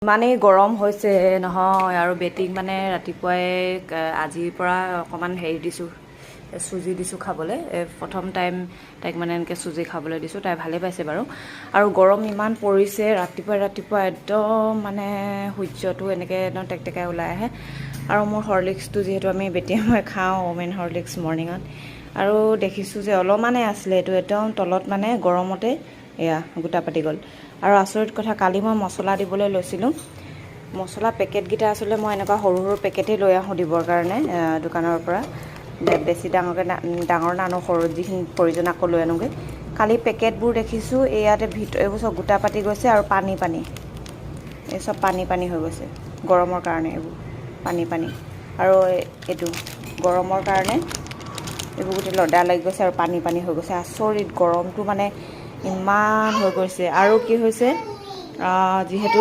ইমানেই গৰম হৈছে নহয় আৰু বেটিক মানে ৰাতিপুৱাই আজিৰ পৰা অকণমান হেৰি দিছোঁ চুজি দিছোঁ খাবলৈ প্ৰথম টাইম তাইক মানে এনেকৈ চুজি খাবলৈ দিছোঁ তাই ভালেই পাইছে বাৰু আৰু গৰম ইমান পৰিছে ৰাতিপুৱা একদম মানে সূৰ্যটো এনেকৈ একদম টেকটেকাই ওলাই আহে আৰু মোৰ হৰলিক্সটো যিহেতু আমি বেটিয়ে মই খাওঁ ওমেন হৰলিক্স মৰ্ণিঙত আৰু দেখিছোঁ যে অলপমানে আছিলে এইটো একদম তলত মানে গৰমতে এয়া গোটা পাতি গ'ল আৰু আচৰিত কথা কালি মই মছলা দিবলৈ লৈছিলোঁ মছলা পেকেটকেইটা আচলতে মই এনেকুৱা সৰু সৰু পেকেটেই লৈ আহোঁ দিবৰ কাৰণে দোকানৰ পৰা বেছি ডাঙৰ নানো সৰু যিখিনি প্ৰয়োজন আকৌ লৈ আনোগৈ কালি পেকেটবোৰ দেখিছোঁ ইয়াতে এইবোৰ চব গোটা পাতি গৈছে আৰু পানী এই চব পানী হৈ গৈছে গৰমৰ কাৰণে এইবোৰ পানী আৰু এইটো গৰমৰ কাৰণে এইবোৰ গোটেই লদা লাগি গৈছে আৰু পানী হৈ গৈছে আচৰিত গৰমটো মানে ইমান হৈ গৈছে আৰু কি হৈছে যিহেতু